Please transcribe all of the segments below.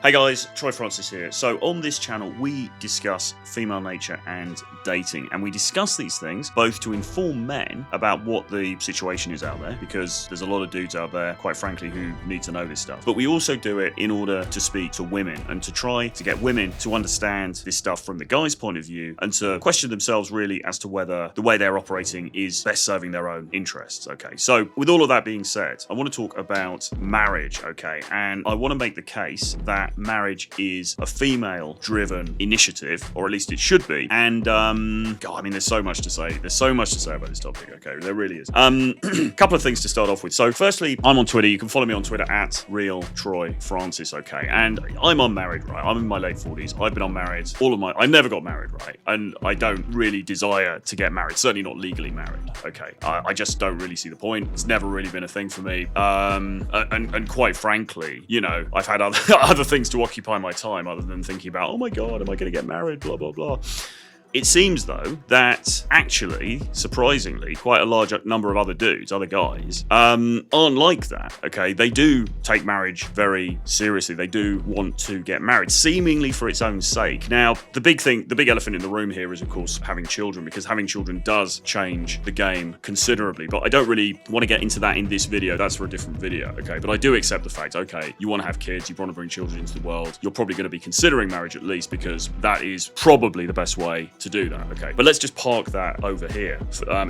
Hey guys, Troy Francis here. So on this channel, we discuss female nature and dating, and we discuss these things both to inform men about what the situation is out there, because there's a lot of dudes out there, quite frankly, who need to know this stuff. But we also do it in order to speak to women and to try to get women to understand this stuff from the guy's point of view and to question themselves really as to whether the way they're operating is best serving their own interests, okay? So with all of that being said, I want to talk about marriage, okay? And I want to make the case that marriage is a female-driven initiative, or at least it should be. And God, I mean, there's so much to say. There's so much to say about this topic. Okay, there really is. Couple of things to start off with. So, firstly, I'm on Twitter. You can follow me on Twitter at @RealTroyFrancis. Okay, and I'm unmarried, right? I'm in my late 40s. I've been unmarried I never got married, right? And I don't really desire to get married. Certainly not legally married. Okay, I just don't really see the point. It's never really been a thing for me. And quite frankly, you know, I've had other things to occupy my time other than thinking about, oh my God, am I going to get married? Blah, blah, blah. It seems, though, that actually, surprisingly, quite a large number of other dudes, other guys, aren't like that, okay? They do take marriage very seriously. They do want to get married, seemingly for its own sake. Now, the big elephant in the room here is, of course, having children, because having children does change the game considerably. But I don't really want to get into that in this video. That's for a different video, okay? But I do accept the fact, okay, you want to have kids, you want to bring children into the world, you're probably going to be considering marriage at least, because that is probably the best way to do that, okay? But let's just park that over here,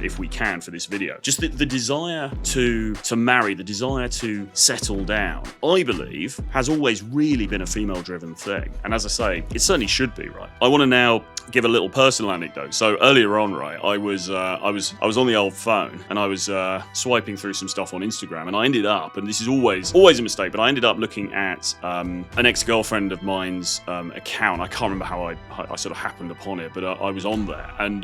if we can, for this video. Just the desire to marry, the desire to settle down, I believe, has always really been a female-driven thing. And as I say, it certainly should be, right? I want to now give a little personal anecdote. So earlier on, right, I was on the old phone and I was swiping through some stuff on Instagram, and I ended up, and this is always a mistake, but I ended up looking at an ex-girlfriend of mine's account. I can't remember how I sort of happened upon it, but I was on there, and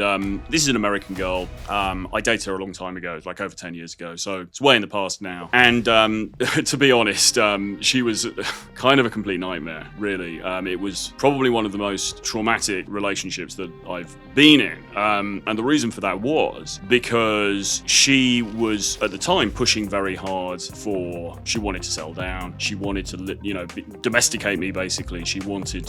this is an American girl. I dated her a long time ago, like over 10 years ago, so it's way in the past now. And to be honest, she was kind of a complete nightmare, really. It was probably one of the most traumatic relationships that I've been in, and the reason for that was because she was at the time pushing very hard she wanted to settle down, she wanted to domesticate me, basically. She wanted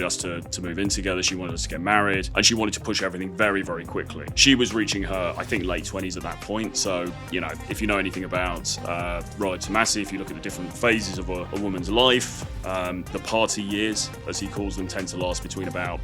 us to move in together, she wanted us to get married, and she wanted to push everything very, very quickly. She was reaching her, I think, late 20s at that point. So, you know, if you know anything about Robert Tomasi, if you look at the different phases of a woman's life, the party years, as he calls them, tend to last between about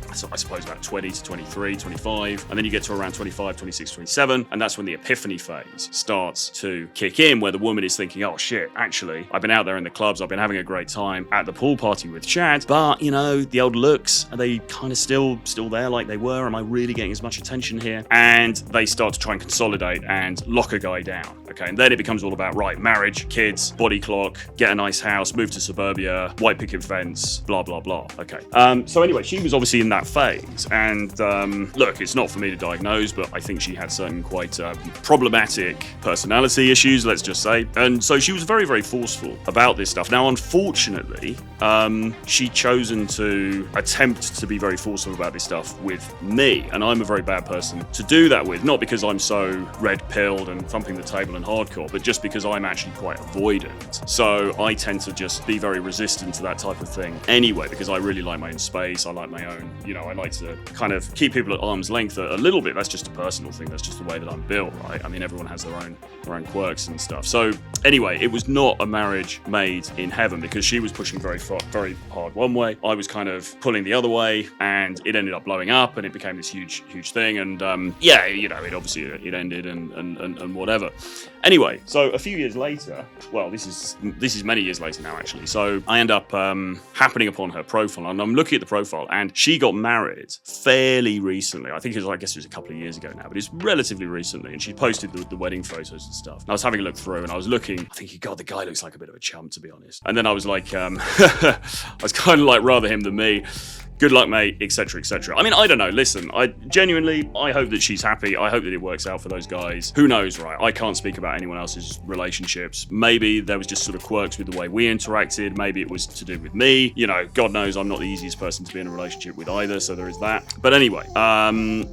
20 to 23, 25, and then you get to around 25, 26, 27, and that's when the epiphany phase starts to kick in, where the woman is thinking, oh shit, actually, I've been out there in the clubs, I've been having a great time at the pool party with Chad, but, you know, the old looks, are they kind of still there like they were? Am I really getting as much attention here? And they start to try and consolidate and lock a guy down, okay? And then it becomes all about, right, marriage, kids, body clock, get a nice house, move to suburbia, white picket fence, blah, blah, blah, okay? So anyway, she was obviously in that phase, and look, it's not for me to diagnose, but I think she had certain quite problematic personality issues, let's just say, and so she was very, very forceful about this stuff. Now, unfortunately, she'd chosen to attempt to be very forceful about this stuff with me, and I'm a very bad person to do that with, not because I'm so red-pilled and thumping the table and hardcore, but just because I'm actually quite avoidant. So I tend to just be very resistant to that type of thing anyway, because I really like my own space, I like my own, you know, I like to kind of keep people at arm's length a little bit. That's just a personal thing, that's just the way that I'm built, right? I mean, everyone has their own quirks and stuff. So anyway, it was not a marriage made in heaven, because she was pushing very hard one way, I was kind of pulling the other way, and it ended up blowing up, and it became this huge thing, and yeah, you know, it ended and whatever. Anyway, so a few years later, well, this is many years later now, actually. So I end up happening upon her profile, and I'm looking at the profile, and she got married fairly recently. I guess it was a couple of years ago now, but it's relatively recently, and she posted the wedding photos and stuff. And I was having a look through, and I was looking, I think, God, the guy looks like a bit of a chump, to be honest. And then I was like, I was kind of like, rather him than me. good luck, mate, etc., etc. I mean, I don't know. Listen, I hope that she's happy. I hope that it works out for those guys. Who knows, right? I can't speak about anyone else's relationships. Maybe there was just sort of quirks with the way we interacted. Maybe it was to do with me. You know, God knows I'm not the easiest person to be in a relationship with either, so there is that. But anyway,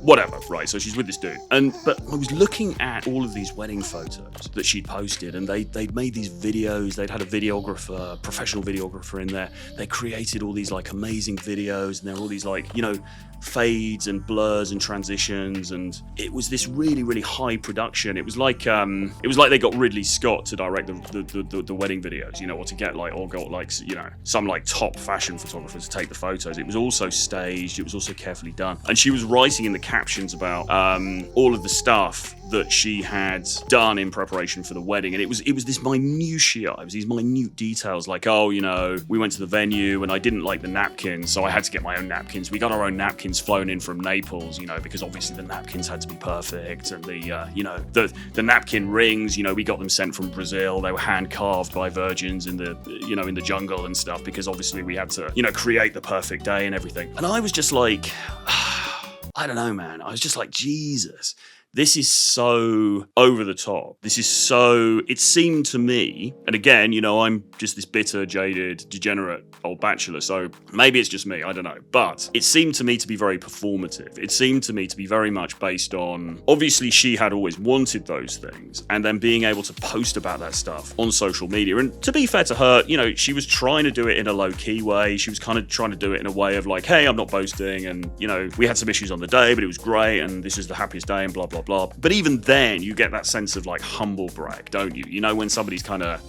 whatever, right? So she's with this dude. But I was looking at all of these wedding photos that she'd posted, and they'd made these videos. They'd had a videographer, professional videographer in there. They created all these like amazing videos, and there were all these like, you know, fades and blurs and transitions, and it was this really, really high production. It was like they got Ridley Scott to direct the wedding videos, you know, or got like, you know, some like top fashion photographer to take the photos. It was also staged. It was also carefully done. And she was writing in the captions about all of the stuff that she had done in preparation for the wedding, and it was this minutiae. It was these minute details, like, oh, you know, we went to the venue and I didn't like the napkins, so I had to get my own napkins. We got our own napkins flown in from Naples, you know, because obviously the napkins had to be perfect, and the napkin rings, you know, we got them sent from Brazil. They were hand carved by virgins in the jungle and stuff, because obviously we had to, you know, create the perfect day and everything. And I was just like, I don't know, man. I was just like, Jesus. This is so over the top. It seemed to me, and again, you know, I'm just this bitter, jaded, degenerate old bachelor, so maybe it's just me, I don't know. But it seemed to me to be very performative. It seemed to me to be very much based on, obviously she had always wanted those things, and then being able to post about that stuff on social media. And to be fair to her, you know, she was trying to do it in a low-key way. She was kind of trying to do it in a way of like, hey, I'm not boasting, and, you know, we had some issues on the day, but it was great, and this is the happiest day, and blah, blah, blah. But even then, you get that sense of like humble brag, don't you? You know, when somebody's kind of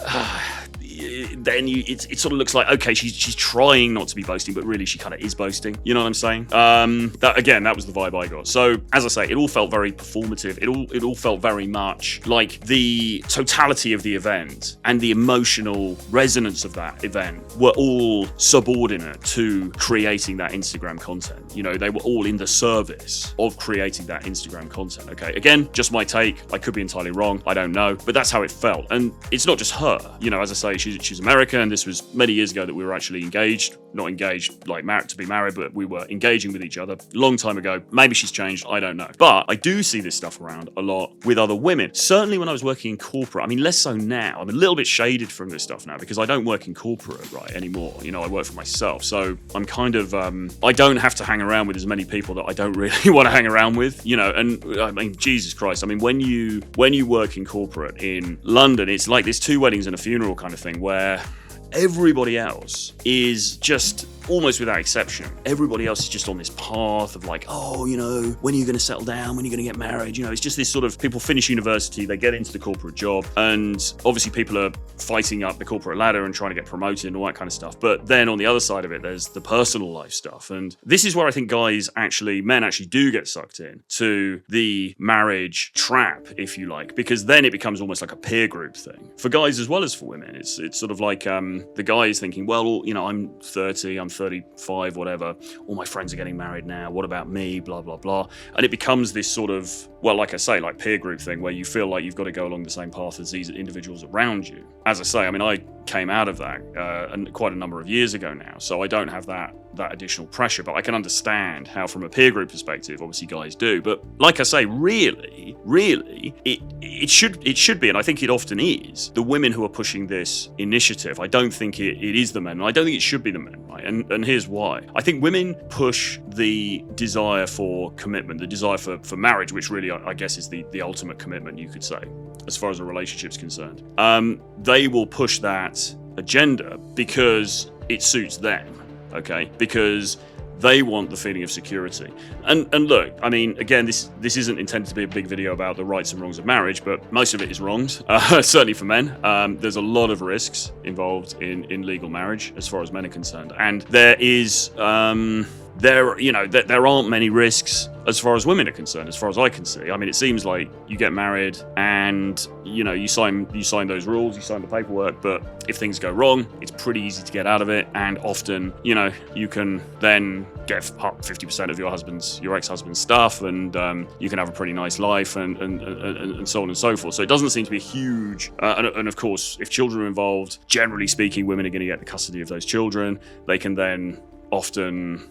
then it sort of looks like, okay, she's trying not to be boasting, but really she kind of is boasting. You know what I'm saying? That was the vibe I got. So as I say, it all felt very performative. It all felt very much like the totality of the event and the emotional resonance of that event were all subordinate to creating that Instagram content. You know, they were all in the service of creating that Instagram content. Okay, again, just my take. I could be entirely wrong. I don't know, but that's how it felt. And it's not just her. You know, as I say, she's American. This was many years ago that we were actually engaged. Not engaged like to be married, but we were engaging with each other a long time ago. Maybe she's changed, I don't know. But I do see this stuff around a lot with other women. Certainly when I was working in corporate, I mean, less so now. I'm a little bit shaded from this stuff now because I don't work in corporate, right, anymore. You know, I work for myself. So I'm kind of, I don't have to hang around with as many people that I don't really want to hang around with, you know. And I mean, Jesus Christ. I mean, when you work in corporate in London, it's like there's 2 weddings and a funeral kind of thing where everybody else is just, almost without exception, everybody else is just on this path of like, oh, you know, when are you going to settle down? When are you going to get married? You know, it's just this sort of, people finish university, they get into the corporate job, and obviously people are fighting up the corporate ladder and trying to get promoted and all that kind of stuff. But then on the other side of it, there's the personal life stuff. And this is where I think men actually do get sucked in to the marriage trap, if you like, because then it becomes almost like a peer group thing for guys as well as for women. It's sort of like the guy is thinking, well, you know, I'm 30, I'm 35, whatever. All my friends are getting married now. What about me? Blah, blah, blah. And it becomes this sort of, well, like I say, like peer group thing where you feel like you've got to go along the same path as these individuals around you. As I say, I mean, I came out of that quite a number of years ago now, so I don't have that additional pressure, but I can understand how from a peer group perspective, obviously guys do. But like I say, really, it should be, and I think it often is, the women who are pushing this initiative. I don't think it is the men, and I don't think it should be the men, right? And here's why. I think women push the desire for commitment, the desire for marriage, which really, I guess, is the ultimate commitment, you could say, as far as a relationship's concerned. They will push that agenda because it suits them. Okay, because they want the feeling of security. And look, I mean, again, this isn't intended to be a big video about the rights and wrongs of marriage, but most of it is wrongs, certainly for men. There's a lot of risks involved in legal marriage as far as men are concerned. And there is, there aren't many risks as far as women are concerned, as far as I can see. I mean, it seems like you get married and, you know, you sign those rules, you sign the paperwork, but if things go wrong, it's pretty easy to get out of it. And often, you know, you can then get 50% of your ex-husband's stuff, and you can have a pretty nice life and so on and so forth. So it doesn't seem to be a huge, and of course, if children are involved, generally speaking, women are going to get the custody of those children. They can then often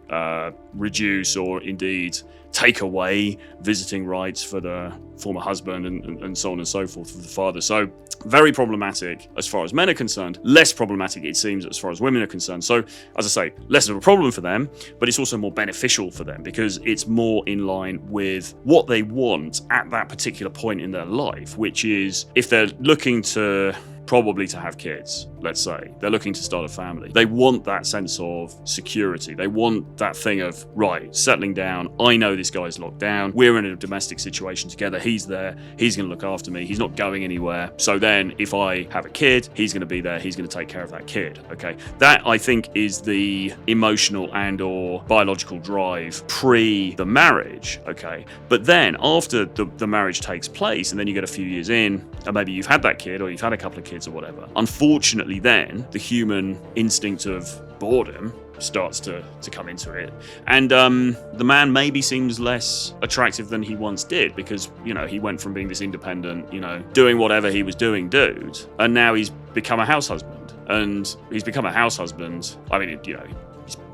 reduce or indeed take away visiting rights for the former husband and so on and so forth for the father. So very problematic as far as men are concerned, less problematic it seems as far as women are concerned. So as I say, less of a problem for them, but it's also more beneficial for them because it's more in line with what they want at that particular point in their life, which is if they're looking to probably to have kids, let's say. They're looking to start a family. They want that sense of security. They want that thing of, right, settling down. I know this guy's locked down. We're in a domestic situation together. He's there. He's going to look after me. He's not going anywhere. So then if I have a kid, he's going to be there. He's going to take care of that kid. Okay. That, I think, is the emotional and or biological drive pre the marriage. Okay. But then after the marriage takes place and then you get a few years in and maybe you've had that kid or you've had a couple of kids or whatever, unfortunately then the human instinct of boredom starts to come into it, and the man maybe seems less attractive than he once did because, you know, he went from being this independent, you know, doing whatever he was doing dude, and now he's become a house husband. And he's become a house husband, I mean, you know,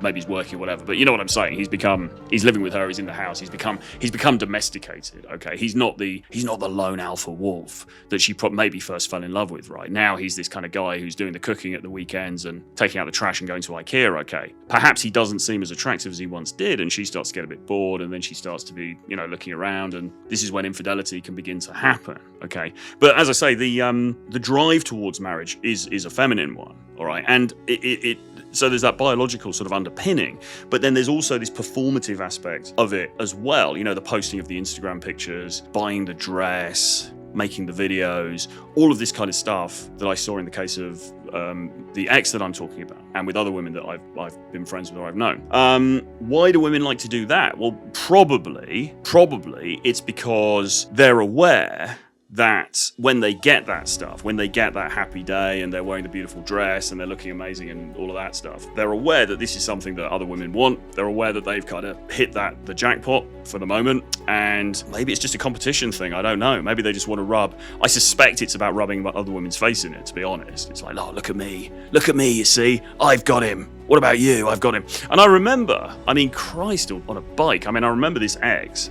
maybe he's working or whatever, but you know what I'm saying. He's living with her. He's in the house. He's become domesticated. Okay, he's not the lone alpha wolf that she maybe first fell in love with. Right now, he's this kind of guy who's doing the cooking at the weekends and taking out the trash and going to IKEA. Okay, perhaps he doesn't seem as attractive as he once did, and she starts to get a bit bored, and then she starts to be, you know, looking around, and this is when infidelity can begin to happen. Okay, but as I say, the drive towards marriage is a feminine one. All right, and so there's that biological sort of underpinning, but then there's also this performative aspect of it as well. You know, the posting of the Instagram pictures, buying the dress, making the videos, all of this kind of stuff that I saw in the case of the ex that I'm talking about, and with other women that I've been friends with or I've known. Why do women like to do that? Well, probably it's because they're aware that when they get that stuff, when they get that happy day and they're wearing the beautiful dress and they're looking amazing and all of that stuff, they're aware that this is something that other women want. They're aware that they've kind of hit the jackpot for the moment, and maybe it's just a competition thing. I don't know. Maybe they just want to rub. I suspect it's about rubbing other women's face in it, to be honest. It's like, oh, look at me, you see, I've got him. What about you? I've got him. And I remember, I mean, Christ, on a bike. I mean, I remember this ex,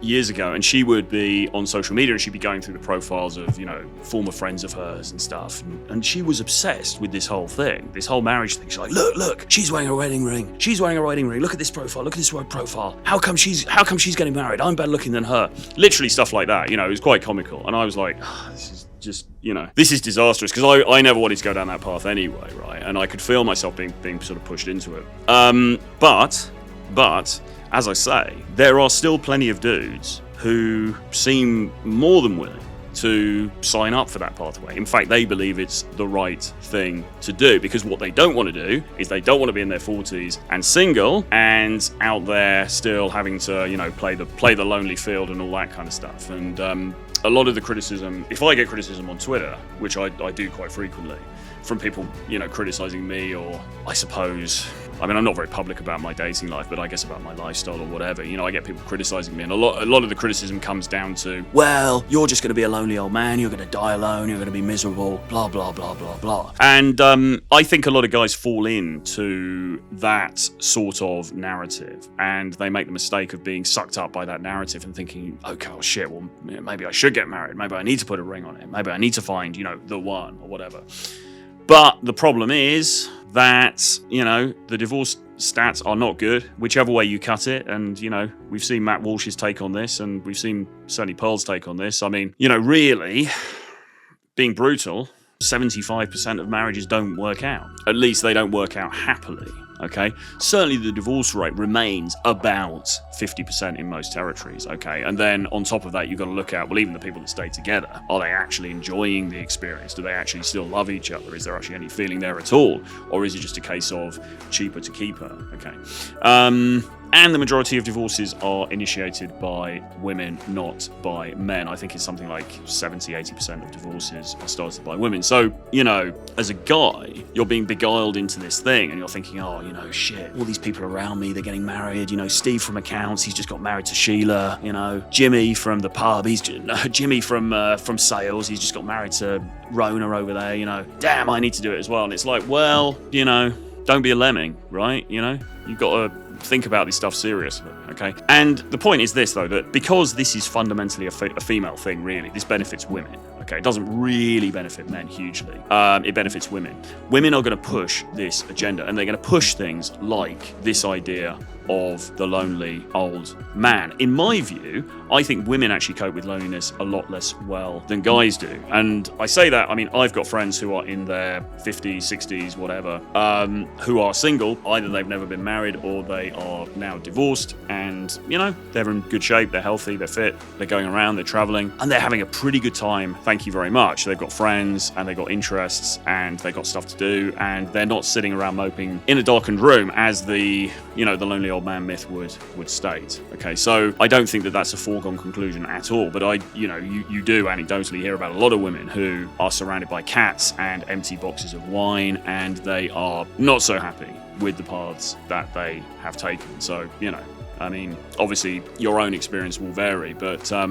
years ago, and she would be on social media and she'd be going through the profiles of, you know, former friends of hers and stuff, and she was obsessed with this whole thing, this whole marriage thing. She's like, look, she's wearing a wedding ring, look at this profile, how come she's getting married, I'm better looking than her, literally stuff like that. You know, it was quite comical, and I was like, this is just, you know, this is disastrous, because I never wanted to go down that path anyway, right? And I could feel myself being sort of pushed into it. But as I say, there are still plenty of dudes who seem more than willing to sign up for that pathway. In fact, they believe it's the right thing to do, because what they don't want to do is they don't want to be in their 40s and single and out there still having to, you know, play the lonely field and all that kind of stuff. And a lot of the criticism, if I get criticism on Twitter, which I do quite frequently, from people, you know, criticizing me, or I suppose, I mean, I'm not very public about my dating life, but I guess about my lifestyle or whatever. You know, I get people criticizing me, and a lot of the criticism comes down to, well, you're just going to be a lonely old man, you're going to die alone, you're going to be miserable, blah, blah, blah, blah, blah. And I think a lot of guys fall into that sort of narrative, and they make the mistake of being sucked up by that narrative and thinking, okay, oh shit, well, maybe I should get married, maybe I need to put a ring on it, maybe I need to find, you know, the one or whatever. But the problem is that, you know, the divorce stats are not good, whichever way you cut it. And, you know, we've seen Matt Walsh's take on this, and we've seen Sunny Pearl's take on this. I mean, you know, really, being brutal, 75% of marriages don't work out. At least they don't work out happily. Okay, certainly the divorce rate remains about 50% in most territories. Okay, and then on top of that, you've got to look at, well, even the people that stay together, are they actually enjoying the experience? Do they actually still love each other? Is there actually any feeling there at all? Or is it just a case of cheaper to keep her? Okay. And the majority of divorces are initiated by women, not by men. I think it's something like 70-80% of divorces are started by women. So, you know, as a guy, you're being beguiled into this thing, and you're thinking, oh, you know, shit, all these people around me, they're getting married. You know, Steve from accounts, he's just got married to Sheila. You know, Jimmy from the pub, Jimmy from sales, he's just got married to Rona over there. You know, damn, I need to do it as well. And it's like, well, you know, Don't be a lemming, right? You know, you've got to think about this stuff seriously, okay? And the point is this, though, that because this is fundamentally a female thing, really, this benefits women, okay? It doesn't really benefit men hugely. It benefits women. Women are going to push this agenda, and they're going to push things like this idea of the lonely old man. In my view, I think women actually cope with loneliness a lot less well than guys do. And I say that, I mean, I've got friends who are in their 50s, 60s, whatever, who are single. Either they've never been married or they are now divorced, and, you know, they're in good shape, they're healthy, they're fit, they're going around, they're traveling, and they're having a pretty good time, thank you very much. They've got friends, and they've got interests, and they've got stuff to do, and they're not sitting around moping in a darkened room as the, you know, the lonely old man myth would state. Okay, so I don't think that that's a foregone conclusion at all, but you do anecdotally hear about a lot of women who are surrounded by cats and empty boxes of wine, and they are not so happy with the paths that they have taken. So, you know, I mean, obviously your own experience will vary, but so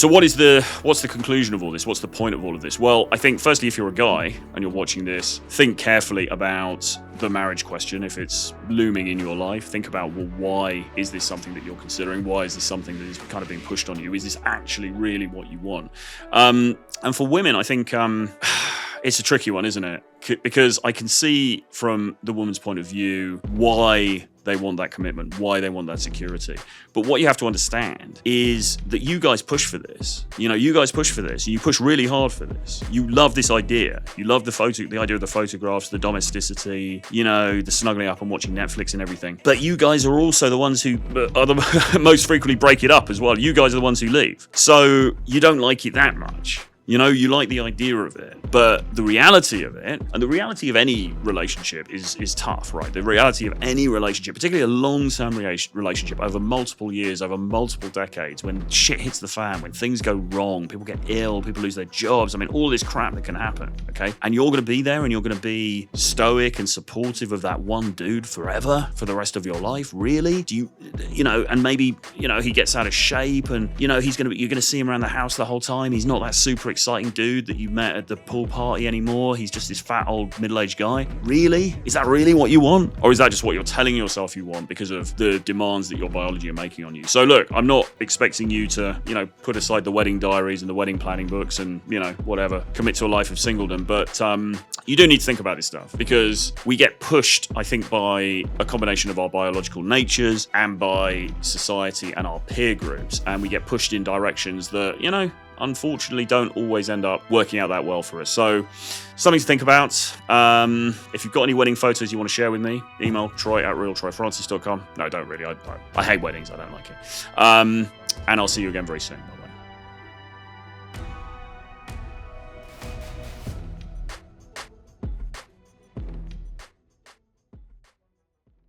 what's the conclusion of all this? What's the point of all of this? Well, I think firstly, if you're a guy and you're watching this, think carefully about the marriage question. If it's looming in your life, think about, well, why is this something that you're considering? Why is this something that is kind of being pushed on you? Is this actually really what you want? And for women, I think it's a tricky one, isn't it? Because I can see from the woman's point of view why they want that commitment, why they want that security. But what you have to understand is that you guys push for this. You know, you guys push for this. You push really hard for this. You love this idea. You love the idea of the photographs, the domesticity, you know, the snuggling up and watching Netflix and everything. But you guys are also the ones who are the most frequently break it up as well. You guys are the ones who leave. So you don't like it that much. You know, you like the idea of it, but the reality of it, and the reality of any relationship is tough, right? The reality of any relationship, particularly a long-term relationship over multiple years, over multiple decades, when shit hits the fan, when things go wrong, people get ill, people lose their jobs, I mean, all this crap that can happen, okay? And you're going to be there and you're going to be stoic and supportive of that one dude forever, for the rest of your life? Really? Do you know, and maybe, you know, he gets out of shape and, you know, you're going to see him around the house the whole time. He's not that super exciting dude that you met at the pool party anymore. He's just this fat old middle-aged guy. Really? Is that really what you want? Or is that just what you're telling yourself you want because of the demands that your biology are making on you? So look, I'm not expecting you to, you know, put aside the wedding diaries and the wedding planning books and, you know, whatever, commit to a life of singledom, but you do need to think about this stuff because we get pushed, I think, by a combination of our biological natures and by society and our peer groups, and we get pushed in directions that, you know, unfortunately don't always end up working out that well for us. So something to think about. If you've got any wedding photos you want to share with me, email troy@realtroyfrancis.com. No, don't really. I hate weddings. I don't like it. And I'll see you again very soon.